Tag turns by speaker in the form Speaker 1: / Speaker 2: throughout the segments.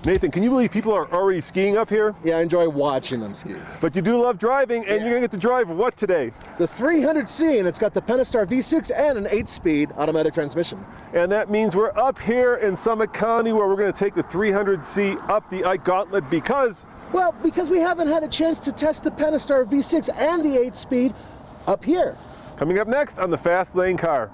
Speaker 1: Nathan, can you believe people are already skiing up here?
Speaker 2: Yeah, I enjoy watching them ski.
Speaker 1: But you do love driving, and you're going to get to drive what today?
Speaker 2: The 300C, and it's got the Pentastar V6 and an 8-speed automatic transmission.
Speaker 1: And that means we're up here in Summit County where we're going to take the 300C up the Ike Gauntlet because...
Speaker 2: Well, because we haven't had a chance to test the Pentastar V6 and the 8-speed up here.
Speaker 1: Coming up next on the Fast Lane Car.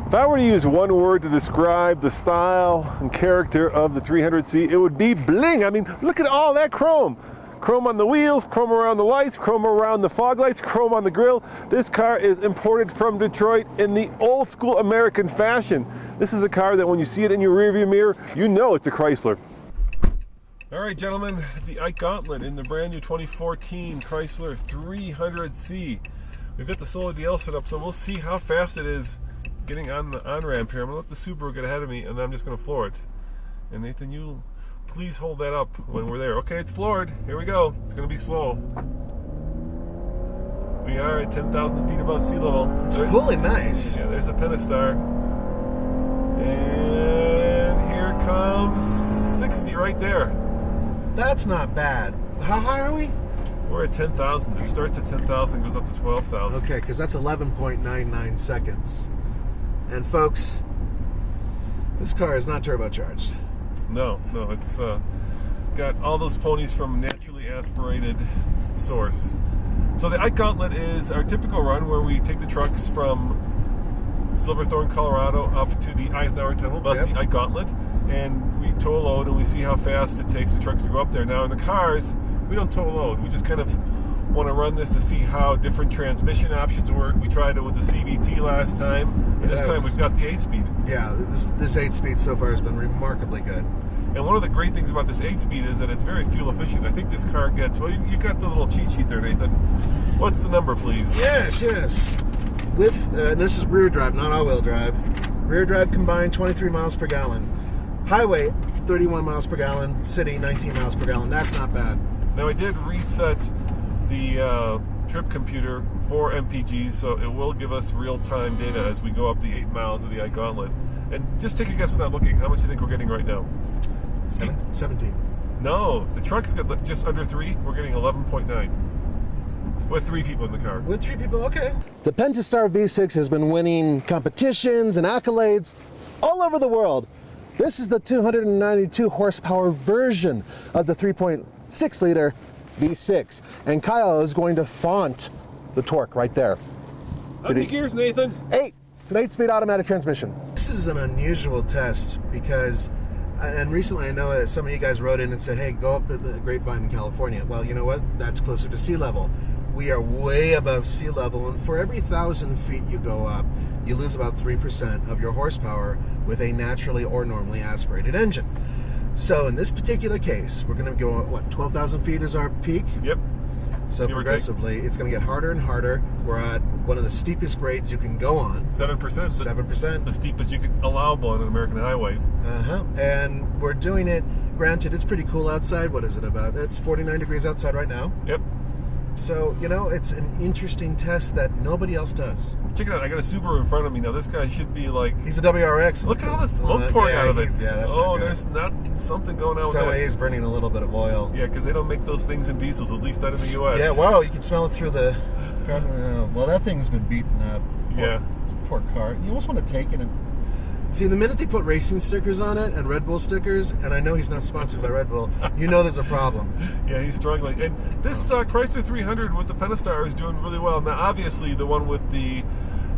Speaker 1: If I were to use one word to describe the style and character of the 300C, it would be bling. I mean, look at all that chrome. Chrome on the wheels, chrome around the lights, chrome around the fog lights, chrome on the grille. This car is imported from Detroit in the old school American fashion. This is a car that when you see it in your rearview mirror, you know it's a Chrysler. All right, gentlemen, the Ike Gauntlet in the brand new 2014 Chrysler 300C. We've got the Solar DL set up, so we'll see how fast it is getting on the on-ramp here. I'm going to let the Subaru get ahead of me, and then I'm just going to floor it. And Nathan, you please hold that up when we're there. Okay, it's floored. Here we go. It's going to be slow. We are at 10,000 feet above sea level.
Speaker 2: It's pulling nice.
Speaker 1: Yeah, there's the Pentastar. And here comes 60 right there.
Speaker 2: That's not bad. How high are we?
Speaker 1: We're at 10,000. It starts at 10,000, goes up to 12,000.
Speaker 2: Okay, because that's 11.99 seconds. And folks, this car is not turbocharged.
Speaker 1: No, it's got all those ponies from naturally aspirated source. So the Ike Gauntlet is our typical run where we take the trucks from Silverthorne, Colorado up to the Eisenhower Tunnel, thus the Ike Gauntlet, and we tow a load and we see how fast it takes the trucks to go up there. Now in the cars, we don't tow a load. We just kind of want to run this to see how different transmission options work. We tried it with the CVT last time, and this time we've got the 8-speed.
Speaker 2: Yeah, this 8-speed so far has been remarkably good.
Speaker 1: And one of the great things about this 8-speed is that it's very fuel efficient. I think this car gets, well, you got the little cheat sheet there, Nathan. What's the number, please?
Speaker 2: Yes. With, this is rear drive, not all-wheel drive. Rear drive combined, 23 miles per gallon. Highway, 31 miles per gallon. City, 19 miles per gallon. That's not bad.
Speaker 1: Now, I did reset the trip computer for MPGs, so it will give us real-time data as we go up the 8 miles of the Ike Gauntlet. And just take a guess without looking. How much do you think we're getting right now?
Speaker 2: 17.
Speaker 1: No, the truck's got just under 3. We're getting 11.9. With 3 people in the car.
Speaker 2: With 3 people, okay. The Pentastar V6 has been winning competitions and accolades all over the world. This is the 292 horsepower version of the 3.6-liter V6. And Kyle is going to flaunt the torque right there.
Speaker 1: How many gears, Nathan?
Speaker 2: 8. It's an 8-speed automatic transmission. This is an unusual test because, and recently I know that some of you guys wrote in and said, hey, go up to the Grapevine in California. Well, you know what? That's closer to sea level. We are way above sea level, and for every 1,000 feet you go up, you lose about 3% of your horsepower with a naturally or normally aspirated engine. So in this particular case, we're going to go, what, 12,000 feet is our peak?
Speaker 1: Yep.
Speaker 2: So progressively, it's going to get harder and harder. We're at one of the steepest grades you can go on.
Speaker 1: 7%.
Speaker 2: 7%.
Speaker 1: The steepest you can allowable on an American highway.
Speaker 2: And we're doing it, granted, it's pretty cool outside. What is it about? It's 49 degrees outside right now.
Speaker 1: Yep.
Speaker 2: So, you know, it's an interesting test that nobody else does.
Speaker 1: Check it out. I got a Subaru in front of me. Now, this guy should be like...
Speaker 2: He's a WRX.
Speaker 1: Look at all the smoke pouring out of it.
Speaker 2: Yeah, that's
Speaker 1: not there's not something going on with that.
Speaker 2: So he's burning a little bit of oil.
Speaker 1: Yeah, because they don't make those things in diesels, at least not in the U.S.
Speaker 2: Yeah, wow, you can smell it through the... well, that thing's been beaten up.
Speaker 1: Yeah.
Speaker 2: It's a poor car. You almost want to take it and... See, the minute they put racing stickers on it and Red Bull stickers, and I know he's not sponsored by Red Bull, you know there's a problem.
Speaker 1: Yeah, he's struggling. And this Chrysler 300 with the Pentastar is doing really well. Now, obviously, the one with the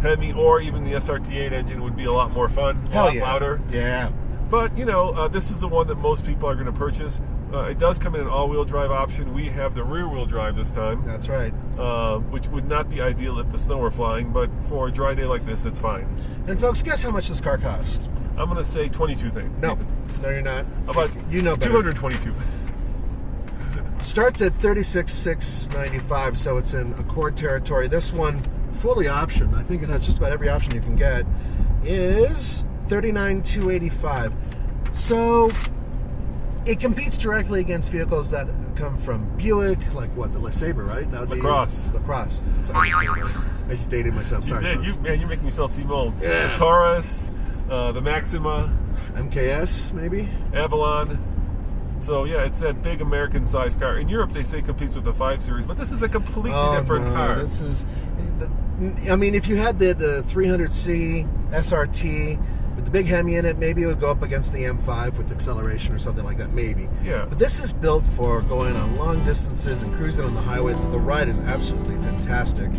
Speaker 1: Hemi or even the SRT8 engine would be a lot more fun, a lot louder.
Speaker 2: Yeah.
Speaker 1: But, you know, this is the one that most people are going to purchase. It does come in an all-wheel drive option. We have the rear-wheel drive this time.
Speaker 2: That's right.
Speaker 1: Which would not be ideal if the snow were flying, but for a dry day like this, it's fine.
Speaker 2: And folks, guess how much this car cost?
Speaker 1: I'm going to say 22 things.
Speaker 2: No, you're not.
Speaker 1: How about
Speaker 2: you know better.
Speaker 1: 222?
Speaker 2: Starts at $36,695, so it's in Accord territory. This one, fully optioned, I think it has just about every option you can get, is $39,285. So it competes directly against vehicles that come from Buick, like what, the LeSabre, right? That would
Speaker 1: LaCrosse.
Speaker 2: Be LaCrosse. Sorry, LeSabre. I just dated myself. Sorry,
Speaker 1: you did.
Speaker 2: folks.
Speaker 1: You're making yourself seem old.
Speaker 2: Yeah.
Speaker 1: The Taurus, the Maxima,
Speaker 2: MKS, maybe?
Speaker 1: Avalon. So yeah, it's that big American-sized car. In Europe, they say competes with the 5 Series, but this is a completely different car.
Speaker 2: This is, I mean, if you had the 300C SRT with the big Hemi in it, maybe it would go up against the M5 with acceleration or something like that, maybe.
Speaker 1: Yeah.
Speaker 2: But this is built for going on long distances and cruising on the highway. The ride is absolutely fantastic.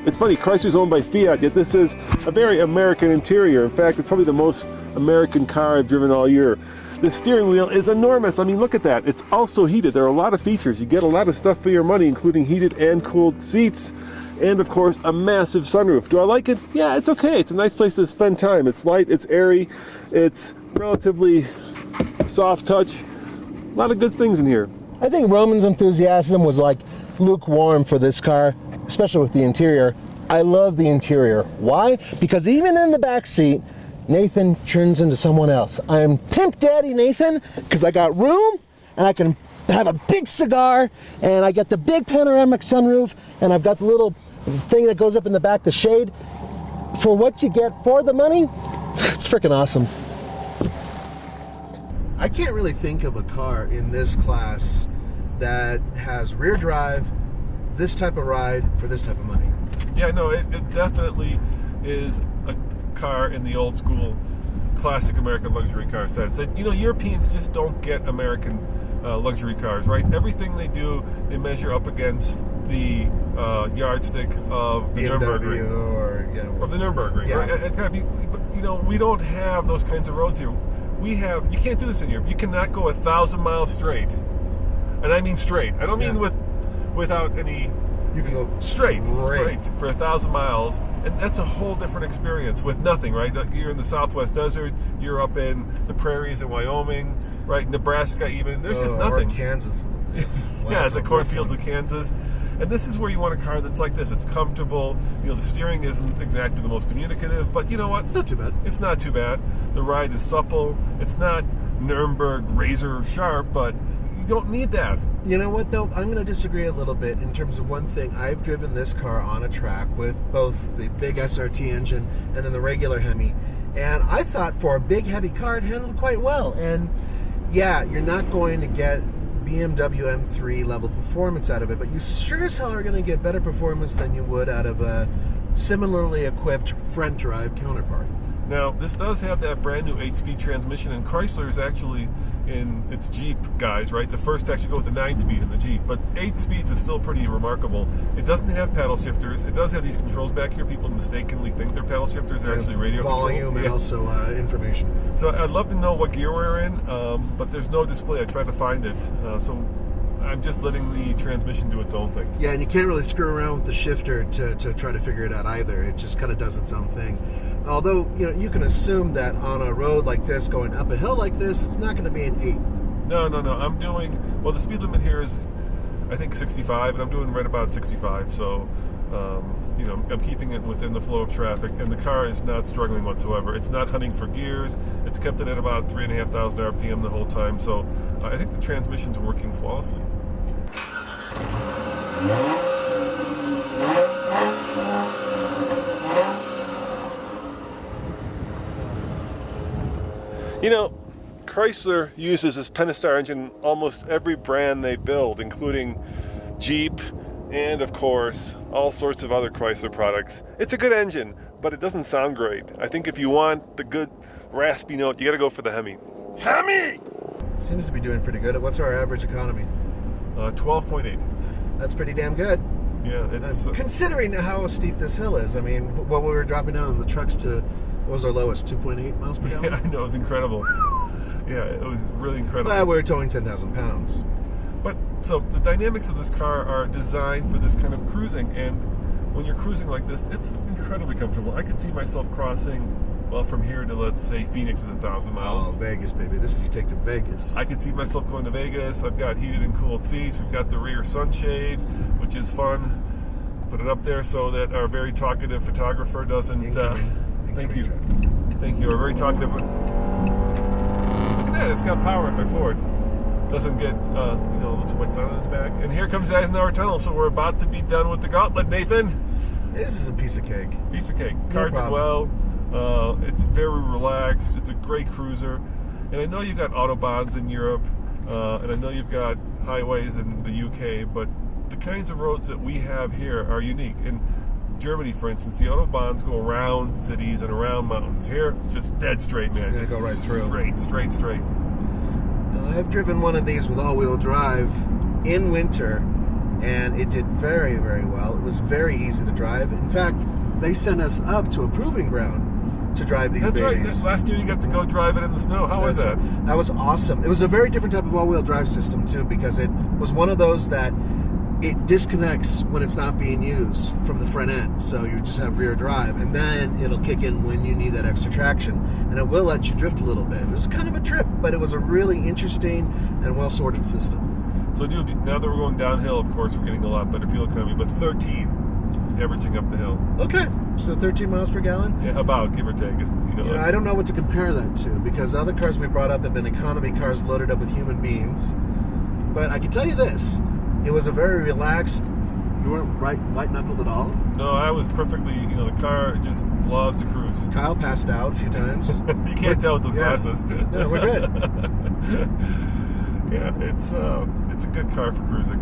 Speaker 1: It's funny, Chrysler's owned by Fiat, yet this is a very American interior. In fact, it's probably the most American car I've driven all year. The steering wheel is enormous. I mean, look at that. It's also heated. There are a lot of features. You get a lot of stuff for your money, including heated and cooled seats, and of course, a massive sunroof. Do I like it? Yeah, it's okay. It's a nice place to spend time. It's light, it's airy, it's relatively soft touch. A lot of good things in here.
Speaker 2: I think Roman's enthusiasm was like lukewarm for this car, especially with the interior. I love the interior. Why? Because even in the back seat, Nathan turns into someone else. I am Pimp Daddy Nathan because I got room and I can have a big cigar and I get the big panoramic sunroof and I've got the little thing that goes up in the back, the shade. For what you get for the money, it's freaking awesome. I can't really think of a car in this class that has rear drive, this type of ride for this type of money.
Speaker 1: Yeah, no, it definitely is a car in the old school classic American luxury car sense. And, you know, Europeans just don't get American luxury cars, right? Everything they do, they measure up against the yardstick of the Nürburgring. Or the Nürburgring,
Speaker 2: yeah.
Speaker 1: Right? It's gotta be, you know, we don't have those kinds of roads here. You can't do this in Europe. You cannot go 1,000 miles straight. And I mean straight. I don't mean without any...
Speaker 2: You can go
Speaker 1: straight for 1,000 miles, and that's a whole different experience with nothing, right? Like you're in the Southwest Desert, you're up in the prairies in Wyoming, right? Nebraska even. There's just nothing.
Speaker 2: Or Kansas. Wow,
Speaker 1: yeah, the cornfields of Kansas. And this is where you want a car that's like this. It's comfortable. You know, the steering isn't exactly the most communicative, but you know what?
Speaker 2: It's not too bad.
Speaker 1: It's not too bad. The ride is supple. It's not Nürburgring razor sharp, but you don't need that.
Speaker 2: You know what, though? I'm going to disagree a little bit in terms of one thing. I've driven this car on a track with both the big SRT engine and then the regular Hemi. And I thought for a big, heavy car, it handled quite well. And yeah, you're not going to get BMW M3 level performance out of it, but you sure as hell are going to get better performance than you would out of a similarly equipped front drive counterpart.
Speaker 1: Now, this does have that brand new 8-speed transmission, and Chrysler is actually, in its Jeep guys, right, the first to actually go with the 9-speed in the Jeep, but 8 speeds is still pretty remarkable. It doesn't have paddle shifters. It does have these controls back here. People mistakenly think they're paddle shifters. They're actually radio
Speaker 2: volume
Speaker 1: controls.
Speaker 2: And also information.
Speaker 1: So I'd love to know what gear we're in, but there's no display. I tried to find it, so I'm just letting the transmission do its own thing.
Speaker 2: Yeah, and you can't really screw around with the shifter to try to figure it out either. It just kind of does its own thing. Although, you know, you can assume that on a road like this, going up a hill like this, it's not going to be an 8.
Speaker 1: No. I'm doing, well, the speed limit here is, I think, 65, and I'm doing right about 65. So, you know, I'm keeping it within the flow of traffic, and the car is not struggling whatsoever. It's not hunting for gears. It's kept it at about 3,500 RPM the whole time. So I think the transmission's working flawlessly. You know, Chrysler uses this Pentastar engine in almost every brand they build, including Jeep and, of course, all sorts of other Chrysler products. It's a good engine, but it doesn't sound great. I think if you want the good raspy note, you gotta go for the Hemi. Hemi!
Speaker 2: Seems to be doing pretty good. What's our average economy?
Speaker 1: 12.8.
Speaker 2: That's pretty damn good.
Speaker 1: Yeah, it's...
Speaker 2: considering how steep this hill is. I mean, when we were dropping down on the trucks to... What was our lowest? 2.8 miles per gallon?
Speaker 1: Yeah, I know, it was incredible. Yeah, it was really incredible.
Speaker 2: Well, we were towing 10,000 pounds.
Speaker 1: But, so, the dynamics of this car are designed for this kind of cruising, and when you're cruising like this, it's incredibly comfortable. I could see myself crossing Well, from here to, let's say, Phoenix is 1,000 miles.
Speaker 2: Oh, Vegas, baby. This is you take to Vegas.
Speaker 1: I can see myself going to Vegas. I've got heated and cooled seats. We've got the rear sunshade, which is fun. Put it up there so that our very talkative photographer doesn't... Thank you. Thank you. Our very talkative... Look at that. It's got power if I forward. Doesn't get, a little too much sun on its back. And here comes Eisenhower Tunnel, so we're about to be done with the Gauntlet, Nathan.
Speaker 2: This is a piece of cake.
Speaker 1: Piece of cake.
Speaker 2: No
Speaker 1: Car did
Speaker 2: problem.
Speaker 1: well. It's very relaxed. It's a great cruiser. And I know you've got autobahns in Europe, and I know you've got highways in the UK, but the kinds of roads that we have here are unique. In Germany, for instance, the autobahns go around cities and around mountains. Here, just dead straight, man.
Speaker 2: They go right through.
Speaker 1: Straight.
Speaker 2: I've driven one of these with all-wheel drive in winter, and it did very, very well. It was very easy to drive. In fact, they sent us up to a proving ground to drive these
Speaker 1: That's
Speaker 2: babies.
Speaker 1: right. This last year you got to go drive it in the snow. How was that?
Speaker 2: Right. That was awesome. It was a very different type of all-wheel drive system, too, because it was one of those that it disconnects when it's not being used from the front end. So you just have rear drive, and then it'll kick in when you need that extra traction. And it will let you drift a little bit. It was kind of a trip, but it was a really interesting and well-sorted system.
Speaker 1: So, dude, now that we're going downhill, of course, we're getting a lot better fuel economy, but 13 averaging up the hill.
Speaker 2: Okay, so 13 miles per gallon?
Speaker 1: Yeah, about, give or take.
Speaker 2: I don't know what to compare that to, because the other cars we brought up have been economy cars loaded up with human beings. But I can tell you this, it was a very relaxed, you weren't white-knuckled at all.
Speaker 1: No, I was perfectly, the car just loves to cruise.
Speaker 2: Kyle passed out a few times.
Speaker 1: You can't tell with those glasses.
Speaker 2: No, we're good.
Speaker 1: Yeah, it's a good car for cruising.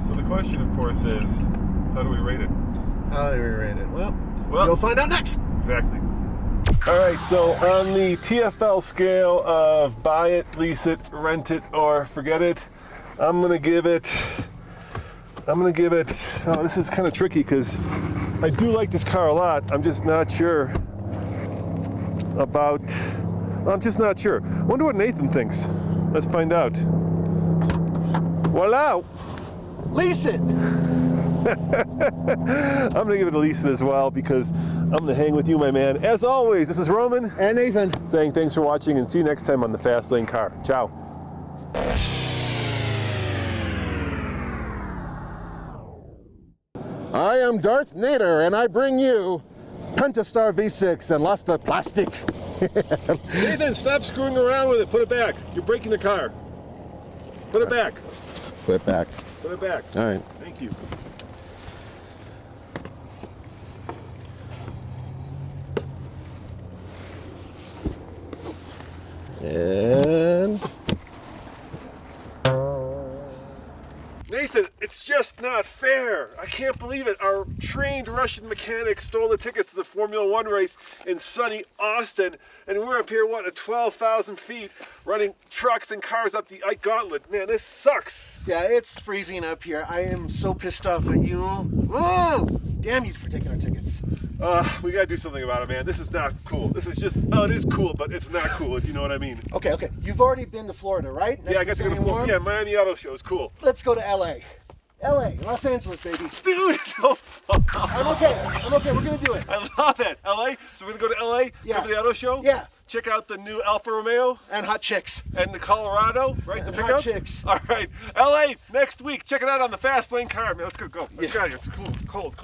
Speaker 1: So the question, of course, is, how do we rate it?
Speaker 2: How do we rate it? Well, you'll find out next.
Speaker 1: Exactly. All right, so on the TFL scale of buy it, lease it, rent it, or forget it, I'm gonna give it. Oh, this is kind of tricky because I do like this car a lot. I'm just not sure about. I'm just not sure. Wonder what Nathan thinks. Let's find out. Voila!
Speaker 2: Lease it.
Speaker 1: I'm gonna give it a lease it as well because I'm gonna hang with you, my man. As always, this is Roman
Speaker 2: and Nathan
Speaker 1: saying thanks for watching and see you next time on the Fast Lane Car. Ciao.
Speaker 2: I am Darth Nader, and I bring you Pentastar V6 and lost of plastic.
Speaker 1: Nathan, stop screwing around with it. Put it back. You're breaking the car. Put it back.
Speaker 2: Put it back.
Speaker 1: Put it back.
Speaker 2: All right.
Speaker 1: Thank you.
Speaker 2: And
Speaker 1: Nathan, it's just not fair. I can't believe it. Our trained Russian mechanic stole the tickets to the Formula One race in sunny Austin, and we're up here, at 12,000 feet, running trucks and cars up the Ike Gauntlet. Man, this sucks.
Speaker 2: yeah, it's freezing up here. I am so pissed off at you. Oh, damn you for taking our tickets.
Speaker 1: We gotta do something about it, man. This is not cool. This is just, it is cool, but it's not cool, if you know what I mean.
Speaker 2: Okay. You've already been to Florida, right?
Speaker 1: Yeah, I got to go to Florida. Yeah, Miami Auto Show is cool.
Speaker 2: Let's go to LA. LA, Los Angeles, baby.
Speaker 1: Dude, no fun.
Speaker 2: I'm okay. We're gonna do it.
Speaker 1: I love it. LA? So we're gonna go to LA?
Speaker 2: Yeah.
Speaker 1: Go to the auto show?
Speaker 2: Yeah.
Speaker 1: Check out the new Alfa Romeo?
Speaker 2: And hot chicks.
Speaker 1: And the Colorado, right?
Speaker 2: And
Speaker 1: the
Speaker 2: hot
Speaker 1: pickup?
Speaker 2: chicks.
Speaker 1: All right. LA next week. Check it out on the Fast Lane Car, man. Let's go. Let's get out of here. It's cool. It's cold.